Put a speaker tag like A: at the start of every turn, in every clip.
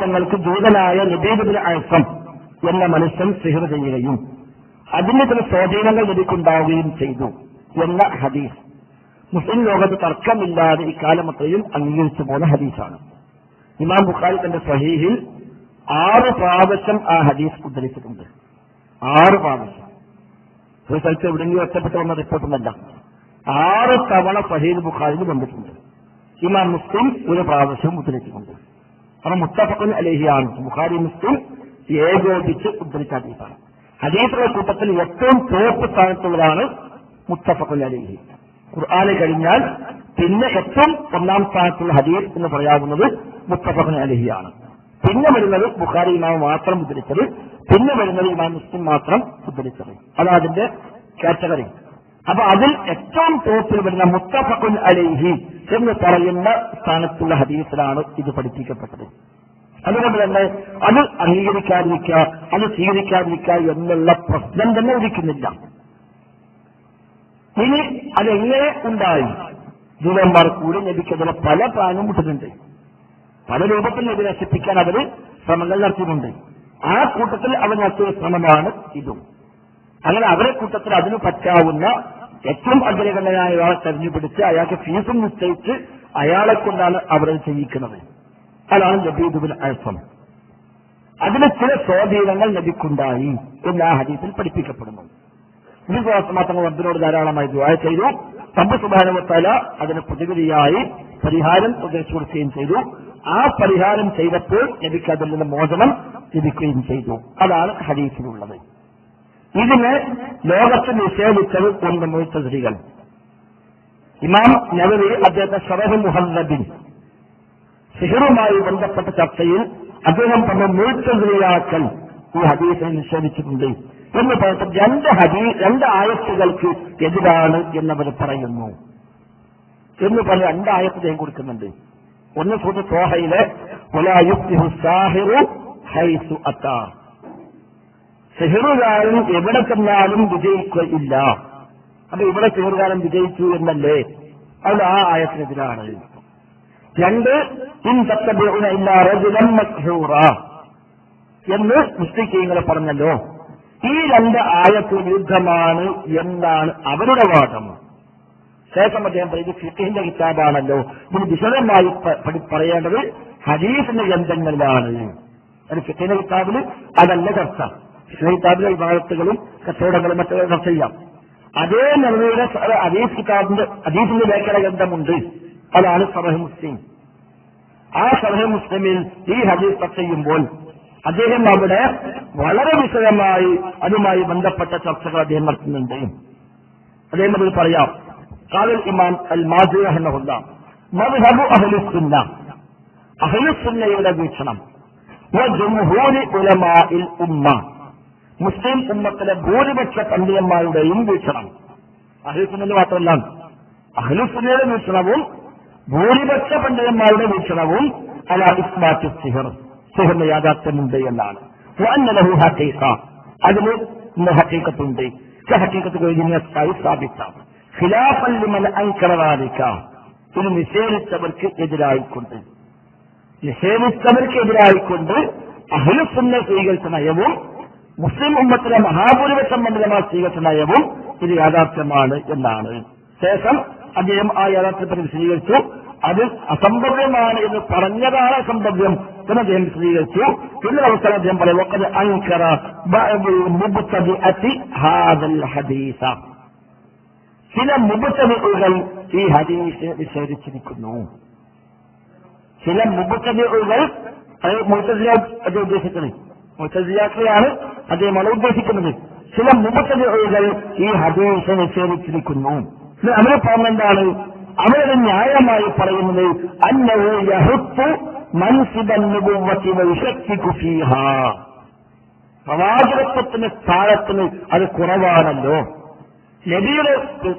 A: തങ്ങൾക്ക് ദൂതനായ ലബീദ് ഇബ്നു അഅ്സം എന്ന മനുഷ്യൻ സിഹർ ചെയ്യുകയും അതിന് ചില സ്വാധീനങ്ങൾ ലഭിക്കുണ്ടാവുകയും ചെയ്തു എന്ന ഹദീസ് മുസ്ലിം ലോകത്ത് തർക്കമില്ലാതെ ഇക്കാലമത്രയും അംഗീകരിച്ചു പോന്ന ഹദീസാണ്. ഇമാം ബുഖാരി തന്റെ സ്വഹീഹിൽ 6 പ്രാവശ്യം ആ ഹദീസ് ഉദ്ധരിച്ചിട്ടുണ്ട്. 6 പ്രാവശ്യം. ഒരു സ്ഥലത്ത് എവിടെയെങ്കിലും ഒറ്റപ്പെട്ട് വന്ന റിപ്പോർട്ടൊന്നല്ല. 6 തവണ സ്വഹീഹ് ബുഖാരിയിൽ വന്നിട്ടുണ്ട്. ഇമാം മുസ്ലിം ഒരു പ്രാവശ്യം ഉദ്ധരിച്ചിട്ടുണ്ട്. കാരണം മുത്തഫഖുൻ അലൈഹിയാണ്. ബുഖാരി മുസ്ലിം ഏകോപിച്ച് ഉദ്ധരിച്ച ഹദീസാണ്. ഹദീസുകളുടെ കൂട്ടത്തിൽ ഏറ്റവും ടോപ്പ് സ്ഥാനത്തുള്ളതാണ് മുത്തഫഖുൻ അലൈഹി. ഖുർആന് കഴിഞ്ഞാൽ പിന്നെ ഏറ്റവും ഒന്നാം സ്ഥാനത്തുള്ള ഹദീസ് എന്ന് പറയാവുന്നത് മുത്തഫഖുൻ അലൈഹിയാണ്. പിന്നെ വരുന്നത് ബുഖാരി ഇമാം മാത്രം ഉദ്ധരിച്ചത്, പിന്നെ വരുന്നത് ഇമാം മുസ്ലിം മാത്രം ഉദ്ധരിച്ചത്. അതാണ് അതിന്റെ കാറ്റഗറി. അപ്പൊ അതിൽ ഏറ്റവും ടോപ്പിൽ വരുന്ന മുത്തഫഖുൻ അലൈഹി എന്ന് പറയുന്ന സ്ഥാനത്തുള്ള ഹദീസിലാണ് ഇത് പഠിപ്പിക്കപ്പെട്ടത്. അതുകൊണ്ട് തന്നെ അത് അംഗീകരിക്കാതിരിക്കുക, അത് സ്വീകരിക്കാതിരിക്കുക എന്നുള്ള പ്രശ്നം തന്നെ ഉദിക്കുന്നില്ല. ഇനി അതെങ്ങനെ ഉണ്ടായി? ദൂതന്മാർ കൂടി നബിക്കെതിരെ പല പ്ലാനും വിട്ടിട്ടുണ്ട്. പല രൂപത്തിൽ നബി നശിപ്പിക്കാൻ അവർ ശ്രമങ്ങൾ നടത്തിയിട്ടുണ്ട്. ആ കൂട്ടത്തിൽ അവർ നടത്തിയ ശ്രമമാണ് ഇതും. അങ്ങനെ അവരെ കൂട്ടത്തിൽ അതിന് പറ്റാവുന്ന ഏറ്റവും അഗ്രഗണ്യനായ ഒരാളെ തെരഞ്ഞുപിടിച്ച് അയാൾക്ക് ഫീസും നിശ്ചയിച്ച് അയാളെ കൊണ്ടാണ് അവർ ചെയ്യിക്കുന്നത്. അതാണ് ലബീദ് ഇബ്നു അഅ്സം. അതിന് ചില സ്വാധീനങ്ങൾ നബിക്കുണ്ടായി എന്ന് ആ ഹദീസിൽ പഠിപ്പിക്കപ്പെടുന്നു. മാത്രം റബ്ബിനോട് ധാരാളമായി ദുആ ചെയ്തു. റബ്ബ് സുബ്ഹാനഹു വ തആല അതിന് പ്രതിവിധിയായി പരിഹാരം ഉപദേശിച്ചു കൊടുക്കുകയും ചെയ്തു. ആ പരിഹാരം ചെയ്തപ്പോൾ നബിക്ക് അതിൽ നിന്ന് മോചനം ലഭിക്കുകയും ചെയ്തു. അതാണ് ഹദീസിലുള്ളത്. ഇതിനെ ലോകത്ത് നിഷേധിച്ചത് ഒന്ന് മുഅ്തസിലികൾ. ഇമാം നവവി അദ്ദേഹത്തെ ശറഹ് മുഹല്ലബിൻ സിഹറുമായി ബന്ധപ്പെട്ട ചർച്ചയിൽ അദ്ദേഹം പറഞ്ഞ മുഅ്തസിലിയാക്കൾ ഈ ഹദീസിനെ നിഷേധിച്ചിട്ടുണ്ട് എന്ന് പറഞ്ഞിട്ട് 2 ആയത്തുകൾക്ക് എതിരാണ് എന്നവർ പറയുന്നു എന്ന് പറഞ്ഞ് 2 ആയത്ത് അദ്ദേഹം കൊടുക്കുന്നുണ്ട്. ഒന്ന് സൂറത്ത് ത്വാഹയിലെ വലാ യുഫ്ലിഹു സാഹിറു ഹൈസു അതാ, സിഹറുകാരൻ എവിടെ ചെന്നാലും വിജയിക്കുകയില്ല. അപ്പൊ ഇവിടെ സിഹറുകാരൻ വിജയിച്ചു എന്നല്ലേ? അത് ആ ആയത്തിനെതിരാണ്. 2 ഇൻ തത്തബിഉന ഇല്ലാ റജുലൻ മസ്ഹൂറ എന്ന് മുസ്ലിമീങ്ങൾ പറഞ്ഞല്ലോ. ഈ 2 ആയത്ത് വിരുദ്ധമാണ് എന്നാണ് അവരുടെ വാദം. ശേഷം അദ്ദേഹം പറയുന്നത് ഫിഖ്ഹിന്റെ കിതാബാണല്ലോ, ഇതിന് വിശദമായി പറയേണ്ടത് ഹദീസിന്റെ ഗ്രന്ഥങ്ങളിലാണ്. അത് ഫിഖ്ഹിന്റെ കിതാബിൽ അതല്ല ചർച്ച. ഫിഖ്ഹിന്റെ കിതാബിലെ വിഭാഗത്തുകളും കച്ചവടങ്ങളും മറ്റു ചർച്ച ചെയ്യാം. അതേ നിലവിലെ ഹദീസിന്റെ വ്യാഖ്യാന ഗ്രന്ഥമുണ്ട്. അതാണ് ശറഹ് മുസ്ലിം. ആ ശറഹ് മുസ്ലിമിൽ ഈ ഹദീസ് ചർച്ച ചെയ്യുമ്പോൾ അദ്ദേഹം അവിടെ വളരെ വിശദമായി അതുമായി ബന്ധപ്പെട്ട ചർച്ചകൾ അദ്ദേഹം നടത്തുന്നുണ്ട്. അദ്ദേഹം അതിൽ പറയാം. قال الإمام المازري رحمه الله مذهب أهل السنة أهل السنة യുടെ വീക്ഷണം وجمهور علماء الأمة മുസ്ലിം ഉമ്മത്തിലെ ഭൂരിപക്ഷ പണ്ഡിതന്മാരുടെയും വീക്ഷണം. അഹ്ലുസുന്നത്ത് മാത്രമല്ല, അഹ്ലുസുന്നയുടെ വീക്ഷണവും ഭൂരിപക്ഷ പണ്ഡിതന്മാരുടെ വീക്ഷണവും അലാ ഇസ്ബാത്ത് സിഹർ, സിഹറിന് യാഥാർത്ഥ്യമുണ്ട് എന്നാണ്. വഅന്ന ലഹു ഹഖീഖ, അതിന് ഹഖീഖത്തുണ്ട്. ഹഖീഖത്ത് കഴിഞ്ഞാൽ സ്ഥാപിക്കാം. ഖിലാഫൻ ലിമൻ അൻകറ ദാലിക, ഇത് നിഷേധിച്ചവർക്ക് എതിരായിക്കൊണ്ട് അഹ്ലുസുന്ന സ്വീകരിച്ച നയവും മുസ്ലിം ഉമ്മത്തിലെ മഹാഭൂരിപക്ഷം പണ്ഡിതന്മാർ സ്വീകരിച്ച നയവും ഇത് യാഥാർത്ഥ്യമാണ് എന്നാണ്. ശേഷം അദ്ദേഹം ആ യാഥാർത്ഥ്യത്തെ വിശദീകരിച്ചു. അത് അസംഭവ്യമാണ് എന്ന് പറഞ്ഞതാണ് അസംഭവ്യം എന്ന് അദ്ദേഹം വിശദീകരിച്ചു. പിന്നെ അവസാനം അദ്ദേഹം പറയും വഖദ് അൻകറ ബഅദുൽ മുബ്തദിഅതി ഹാദൽ ഹദീസ, ചില മുബ്തദിഉകൾ ഈ ഹദീസ് നിഷേധിച്ചിരിക്കുന്നു. ചില മുബ്തദിഉകൾ അത് ഉദ്ദേശിക്കുന്നത് മുഅ്തസിലികളെയാണ് അദ്ദേഹമാണ് ഉദ്ദേശിക്കുന്നത്. ചില മുബ്തദിഉകൾ ഈ ഹദീസ് നിഷേധിച്ചിരിക്കുന്നു. അവർ പറഞ്ഞെന്താണ്? അവരത് ന്യായമായി പറയുന്നത് അന്നഹു യഹുത്തു മൻസിബൻ നുബുവ്വതി വയുശക്കികു ഫീഹാ, പ്രവാചകത്വത്തിന് സ്ഥാനത്തിന് അത് കുറവാണല്ലോ, നബിയുടെ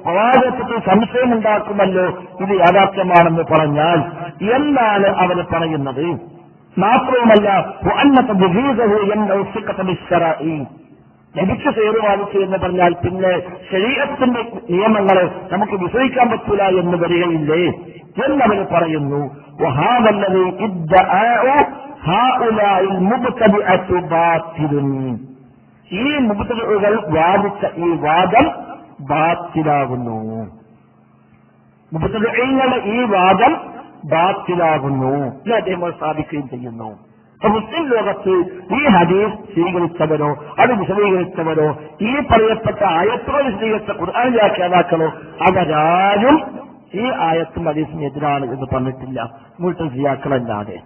A: പ്രവാചകത്വത്തിൽ സംശയമുണ്ടാക്കുമല്ലോ ഇത് യാഥാർത്ഥ്യമാണെന്ന് പറഞ്ഞാൽ എന്നാണ് അവർ പറയുന്നത്. മാത്രവുമല്ല നബിക്ക് സേറുവാദിച്ചു എന്ന് പറഞ്ഞാൽ പിന്നെ ശരീഅത്തിന്റെ നിയമങ്ങളെ നമുക്ക് വിശ്വസിക്കാൻ പറ്റൂല എന്ന് വരികയില്ലേ എന്നവർ പറയുന്നു. വഹാദല്ലദീ ഇദ്ദഅഉ ഹഉലാഇൽ മുബ്തദിഅതു ബാത്തിലുൻ, ഈ മുബ്തദിഉകൾ വാദിച്ച ഈ വാദം ബാത്തിലാകുന്നു. മുബ്തദിഈങ്ങളുടെ ഈ വാദം ബാത്തിലാകുന്നു എന്ന് അദ്ദേഹം സ്ഥാപിക്കുകയും ചെയ്യുന്നു. അപ്പൊ മുസ്ലിം ലോകത്ത് ഈ ഹദീസ് സ്വീകരിച്ചവരോ അത് വിശദീകരിച്ചവരോ ഈ പറയപ്പെട്ട ആയത്തുകൾ വിശദീകരിച്ച ഖുർആൻ വ്യാഖ്യാതാക്കളോ അവരാരും ഈ ആയത്തും ഹദീസിന് എതിരാണ് എന്ന് പറഞ്ഞിട്ടില്ല, മുഅ്തസിലികളല്ലാതെ.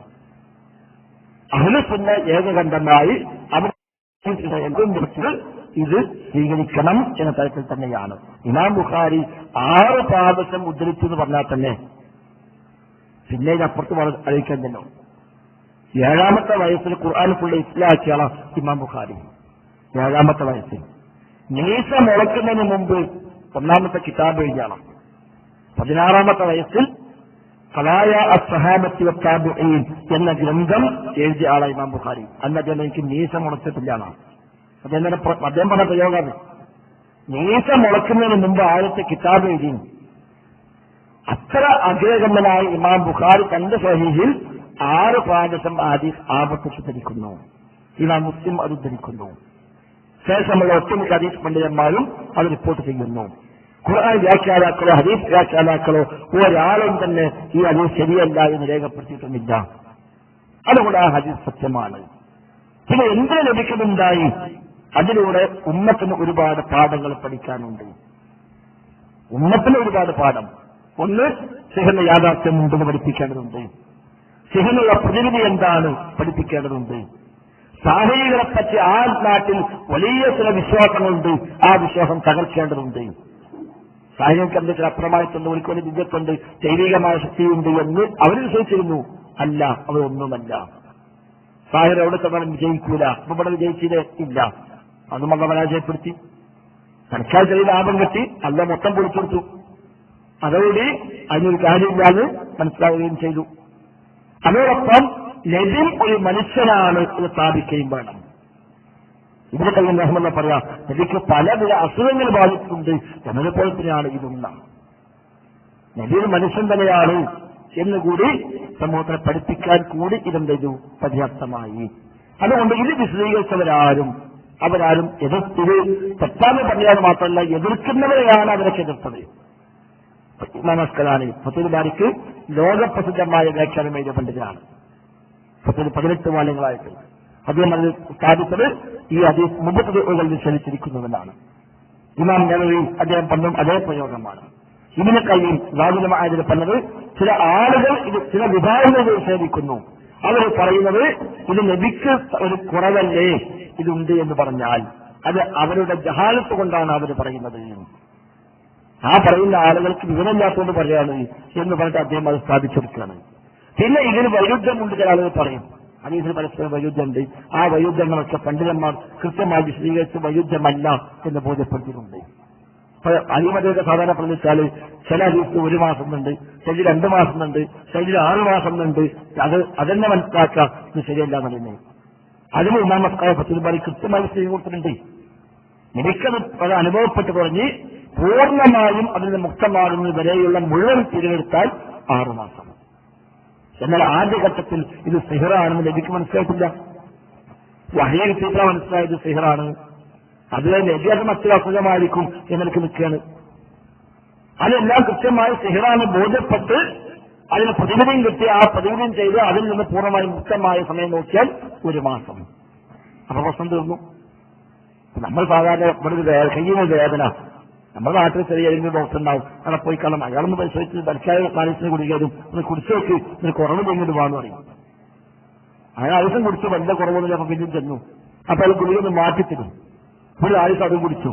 A: അഹ്ലുസുന്ന ഏകകണ്ഠമായി അവർ ഇത് സ്വീകരിക്കണം എന്ന തരത്തിൽ തന്നെയാണ്. ഇമാം ബുഖാരി 6 പ്രാവശ്യം ഉദ്ധരിച്ചു എന്ന് പറഞ്ഞാൽ തന്നെ പിന്നെ ഇതിനപ്പുറത്ത് അറിയിക്കണ്ടല്ലോ. 7ാമത്തെ വയസ്സിൽ ഖുർആൻ ഫുള്ള് ഇസ്ലാക്കിയാണ് ഇമാം ബുഖാരി. 7ാമത്തെ വയസ്സിൽ മീസ മുളക്കുന്നതിന് മുമ്പ് 1ാമത്തെ കിതാബ് എഴുതിയാണ്. 16ാമത്തെ വയസ്സിൽ ഖലായ അസ്സഹാബത്തി വത്താബിഈൻ എന്ന ഗ്രന്ഥം എഴുതിയ ആളാണ് ഇമാം ബുഖാരി. അന്ന് അദ്ദേഹം എനിക്ക് മീസ മുളച്ചിട്ടില്ലാണ് അദ്ദേഹം പറഞ്ഞ പ്രയോഗമാണ്. മീസ മുളക്കുന്നതിന് മുമ്പ് ആദ്യത്തെ കിതാബ് എഴുതി. അത്ര അഗ്രഗണ്യനായ ഇമാം ബുഖാരി തന്റെ സ്വഹീഹിൽ 6 പ്രാവശ്യം ഹദീസ് ആവർത്തിച്ച് ധരിക്കുന്നു. ഇമാം മുസ്ലിം അത് ധരിക്കുന്നു. ശേഷമുള്ള ഒട്ടുമിക്ക ഹദീസ് പണ്ഡിതന്മാരും അത് റിപ്പോർട്ട് ചെയ്യുന്നു. ഖുർആൻ വ്യാഖ്യാതാക്കളോ ഹദീസ് വ്യാഖ്യാതാക്കളോ ഒരാളും തന്നെ ഈ ഹദീസ് ശരിയല്ല എന്ന് രേഖപ്പെടുത്തിയിട്ടുമില്ല. അതുകൊണ്ട് ആ ഹദീസ് സത്യമാണ്. പിന്നെ എന്ത് ലഭിക്കുന്നുണ്ടായി? അതിലൂടെ ഉമ്മത്തിന് ഒരുപാട് പാഠങ്ങൾ പഠിക്കാനുണ്ട്. ഉമ്മത്തിന് ഒരുപാട് പാഠം. ഒന്ന്, സിഹറിന്റെ യാഥാർത്ഥ്യം ഉണ്ടെന്ന് പഠിപ്പിക്കേണ്ടതുണ്ട്. സിഹറിനുള്ള പ്രതിനിധി എന്താണ് പഠിപ്പിക്കേണ്ടതുണ്ട്. സാഹചര്യങ്ങളെപ്പറ്റി ആ നാട്ടിൽ വലിയ ചില വിശ്വാസങ്ങളുണ്ട്, ആ വിശ്വാസം തകർക്കേണ്ടതുണ്ട്. സാഹചര്യങ്ങൾക്ക് എന്തൊക്കെ അപ്രമായിട്ടുണ്ട്, ഒരിക്കൽ വലിയ വിദ്യത്തുണ്ട്, ദൈവികമായ ശക്തിയുണ്ട് എന്ന് അവർ വിശ്വസിച്ചിരുന്നു. അല്ല, അവരൊന്നുമല്ല. സാഹിർ എവിടെ ചെന്നാലും വിജയിക്കൂല, അപ്പൊ ഇവിടെ വിജയിച്ചില്ലേ ഇല്ല. അതും അല്ല പരാജയപ്പെടുത്തി. സർക്കാർ ചെറിയ ലാഭം കിട്ടി, അല്ല മൊത്തം പൊളിച്ചെടുത്തു. അതോടെ അതിനൊരു കാര്യമില്ലാതെ മനസ്സിലാവുകയും ചെയ്തു. അതോടൊപ്പം നബിയും ഒരു മനുഷ്യനാണ് എന്ന് സ്ഥാപിക്കുകയും വേണം. ഇവിടെ കഴിയുന്ന റഹ്മത്തുള്ളാഹി പറയാം, നബിക്ക് പലവിധ അസുഖങ്ങൾ ബാധിച്ചിട്ടുണ്ട് എന്നതുപോലെ തന്നെയാണ് ഇതൊന്ന. നബി ഒരു മനുഷ്യൻ തന്നെയാണ് എന്നുകൂടി സമൂഹത്തെ പഠിപ്പിക്കാൻ കൂടി ഇതെന്ത് ചെയ്തു? പര്യാപ്തമായി. അതുകൊണ്ട് ഇത് വിശദീകരിച്ചവരാരും എതിർത്തത് തെറ്റാന്ന് പറയാൻ മാത്രമല്ല, എതിർക്കുന്നവരെയാണ് അവരൊക്കെ എതിർത്തത്. നമസ്കാരാണ് ഫത്തുൽ ബാരിക്ക് ലോകപ്രസിദ്ധമായ വ്യാഖ്യാനം എഴുതിയ പണ്ഡിതനാണ്. 18 വാല്യങ്ങളായിട്ട് അദ്ദേഹം അത് സ്ഥാപിച്ചത് ഈ ഹദീസ് മുബത്തദിഉകൾ നിഷേധിച്ചിരിക്കുന്നതെന്നാണ്. ഇമാം നവവി അദ്ദേഹം പറഞ്ഞതും അതേ പ്രയോഗമാണ്. ഇബ്നു ഖയ്യിം സാദുൽ മആദിൽ പറഞ്ഞത് ചില ആളുകൾ ഇത് ചില വിഭാഗങ്ങൾ നിഷേധിക്കുന്നു. അവർ പറയുന്നത് ഇത് നബിക്ക് ഒരു കുറവല്ലേ ഇതുണ്ട് എന്ന് പറഞ്ഞാൽ അത് അവരുടെ ജഹാലത്ത് കൊണ്ടാണ് അവർ പറയുന്നത്. ആ പറയുന്ന ആളുകൾക്ക് വിവരമില്ലാത്തതുകൊണ്ട് പറയാണ് എന്ന് പറഞ്ഞിട്ട് അദ്ദേഹം അത് സ്ഥാപിച്ചെടുക്കുകയാണ്. പിന്നെ ഇതിന് വൈരുദ്ധ്യമുണ്ട് ചില ആളുകൾ പറയും. ഹദീസിന് പരസ്പരം വൈരുദ്ധ്യമുണ്ട്. ആ വൈരുദ്ധ്യങ്ങളൊക്കെ പണ്ഡിതന്മാർ കൃത്യമായി വിശദീകരിച്ച് വൈരുദ്ധ്യമല്ല എന്ന് ബോധ്യപ്പെടുത്തിയിട്ടുണ്ട്. ഇപ്പൊ അലിമതയൊക്കെ സാധാരണ പറഞ്ഞാൽ ചില ഹദീസിന് 1 മാസം ഉണ്ട്, ചില 2 മാസം ഉണ്ട്, ചില 6 മാസം ഉണ്ട്. അതെന്നെ മനസ്സിലാക്കുക, ഇത് ശരിയല്ല എന്നറിയുന്നത്. അതിന് ഇമാം ഫത്തുൽ ബാരി കൃത്യമായി ചെയ്തു കൊടുത്തിട്ടുണ്ട്. എനിക്കത് അത് അനുഭവപ്പെട്ട് പറഞ്ഞ് പൂർണ്ണമായും അതിന് മുക്തമാകുന്നത് വരെയുള്ള മുഴുവൻ തിരഞ്ഞെടുത്താൽ 6 മാസം. എന്നാൽ ആദ്യഘട്ടത്തിൽ ഇത് സിഹറാണെന്ന് നബിക്ക് മനസ്സിലായിട്ടില്ല. വഹ്യ് കിട്ടിയിട്ടാണ് മനസ്സിലായത് സിഹറാണ്. അതുപോലെ നബി അത് മറ്റൊരു അസുഖമായിരിക്കും എന്നെനിക്ക് നിൽക്കുകയാണ്. അതെല്ലാം കൃത്യമായി സിഹറാണ് ബോധ്യപ്പെട്ട് അതിന് പ്രതിനിധിയും കിട്ടി, ആ പ്രതിനിധിയും ചെയ്ത് അതിൽ നിന്ന് പൂർണ്ണമായും മുക്തമായ സമയം നോക്കിയാൽ 1 മാസം. അപ്പൊ പ്രശ്നം തീർന്നു. നമ്മൾ സാധാരണ ഇവിടെ കയ്യുന്ന വേദന, നമ്മുടെ നാട്ടിൽ ചെറിയ ഏതെങ്കിലും ഡോക്ടർ ഉണ്ടാവും, അവിടെ പോയി കാണാം, അയാളൊന്ന് പരിശോധിച്ച് തൽക്കാല കാലിസിന് കുടിക്കാനും ഒന്ന് കുടിച്ചു നോക്കി ഇതിന് കുറവ് ചെയ്യുന്നത് വേണമെന്ന് പറയും. അയാൾ ആവശ്യം കുടിച്ചു, വലിയ കുറവൊന്നും അപ്പൊ പിന്നെയും ചെന്നു. അപ്പൊ അയാൾ ഗുളികയൊന്ന് മാറ്റിത്തരും. ഒരു ആവശ്യം അതും കുടിച്ചു,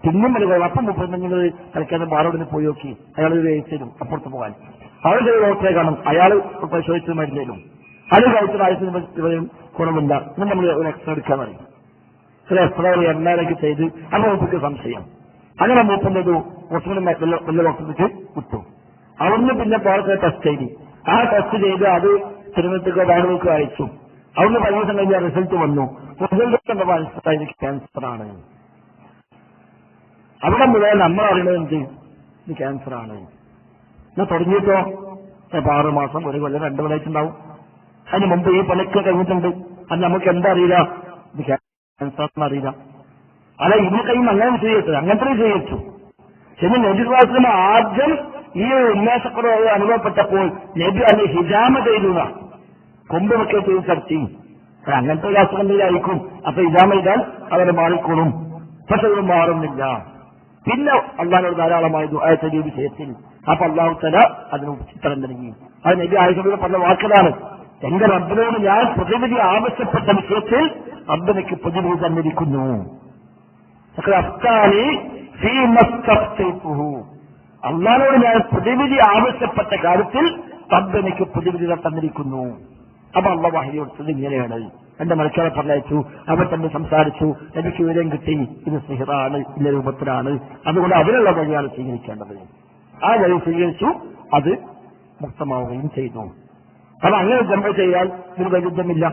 A: തിന്നും വലിയ കുറവ്. അപ്പം മുപ്പത്തെങ്കിൽ തൽക്കാലം ബാറോടിന് പോയി നോക്കി, അയാൾ തരും അപ്പുറത്ത് പോകാൻ. അവിടെ ചെറിയ ഡോക്ടറെ കാണും, അയാൾ പരിശോധിച്ച് മരുന്നേലും അത് കഴിച്ച ആവശ്യം കുറവില്ല, ഇന്ന് നമ്മൾ ഒരു എക്സ്ട്രാ എടുക്കാൻ പറയും. ചില എക്സ്ട്രാ എല്ലാവരൊക്കെ ചെയ്ത് അങ്ങനെ നമുക്ക് സംശയം. അങ്ങനെ മൂപ്പുന്നത് കുറച്ചുകൂടി വലിയ ഡോക്ടർക്ക് വിട്ടു. അവിടുന്ന് പിന്നെ പുറത്തെ ടെസ്റ്റ് ചെയ്തു. ആ ടെസ്റ്റ് ചെയ്ത് അത് തിരുവനന്തപുരത്തേക്കോ ബാംഗ്ലൂർക്കോ അയച്ചു. അവിടുന്ന് 10 ദിവസം കഴിഞ്ഞ റിസൾട്ട് വന്നു. റിസൾട്ട് മനസ്സിലായി ക്യാൻസറാണ്. അവിടെ മുതൽ നമ്മൾ അറിയണത് എന്ത്? ഇത് ക്യാൻസറാണ്. എന്നാൽ തുടങ്ങിയിട്ടോ 6 മാസം, 1 കൊല്ലം, 2 കൊല്ലമായിട്ടുണ്ടാവും. അതിന് മുമ്പ് ഈ പണിക്ക് കഴിഞ്ഞിട്ടുണ്ട്. അത് നമുക്ക് എന്താ അറിയില്ല, ഇത് ക്യാൻസർ അറിയില്ല. അല്ല, ഇന്ന് കഴിയുമ്പോൾ അങ്ങനെ ചെയ്യരുത്, അങ്ങനത്തെ ചെയ്യച്ചു. ശരി, നബി ആദ്യം ഈ ഉന്മേഷക്കുറവ് അനുഭവപ്പെട്ടപ്പോൾ നബി അന്ന് ഹിജാമ ചെയ്തുക, കൊമ്പ് വെക്കെ ചെയ്ത് തടത്തി. അങ്ങനത്തെ ഒരു അസുഖം ആയിരിക്കും. അപ്പൊ ഹിജാമ ചെയ്താൽ അവരെ മാറിക്കോളും. പക്ഷെ അത് മാറുന്നില്ല. പിന്നെ അള്ളാഹിനോട് ധാരാളമായി ദുആ ചെയ്ത വിഷയത്തിൽ അപ്പൊ അള്ളാഹു തആല അതിന് ഉത്തരം നൽകി. അത് നബി ആയിഷയോട് പറഞ്ഞ വാക്കുകളാണ്, എന്റെ റബ്ബിനോട് ഞാൻ പ്രതിവിധി ആവശ്യപ്പെട്ട വിഷയത്തിൽ റബ്ബിനേക്ക് പ്രതിവിധി തന്നിരിക്കുന്നു. അള്ളാഹിനോട് ഞാൻ പ്രതിവിധി ആവശ്യപ്പെട്ട കാര്യത്തിൽ റബ്ബിനേക്ക് പ്രതിവിധി തന്നിരിക്കുന്നു. അപ്പൊ അള്ളാഹു വഹി കൊടുത്തത് ഇങ്ങനെയാണ്. എന്റെ മലക്കാരെ പറഞ്ഞയച്ചു, അവർ തന്നെ സംസാരിച്ചു, എനിക്ക് വിവരം കിട്ടി, ഇത് സിഹറാണ്, ഇന്ന രൂപത്തിലാണ്, അതുകൊണ്ട് അതിനുള്ള വഴിയാണ് സ്വീകരിക്കേണ്ടത്. ആ വഴി സ്വീകരിച്ചു, അത് മുക്തമാവുകയും ചെയ്തു. അത് അങ്ങനെ ജമ്പ ചെയ്യാൻ ഇതിന് വൈരുദ്ധ്യമില്ല.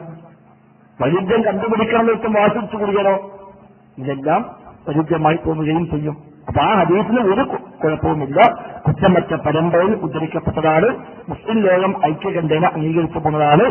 A: വൈരുദ്ധ്യം കണ്ടുപിടിക്കണമെന്ന് വാസിച്ചു കൊടുക്കണോ, ഇതെല്ലാം വൈരുദ്ധ്യമായി തോന്നുകയും ചെയ്യും. അപ്പൊ ആ ഹദീസിന് ഒരു കുഴപ്പവുമില്ല. കുറ്റമറ്റ പരമ്പരയിൽ ഉദ്ധരിക്കപ്പെട്ടതാണ്. മുസ്ലിം ലോകം ഐക്യകണ്ഠേന അംഗീകരിക്കപ്പെടുന്നതാണ്.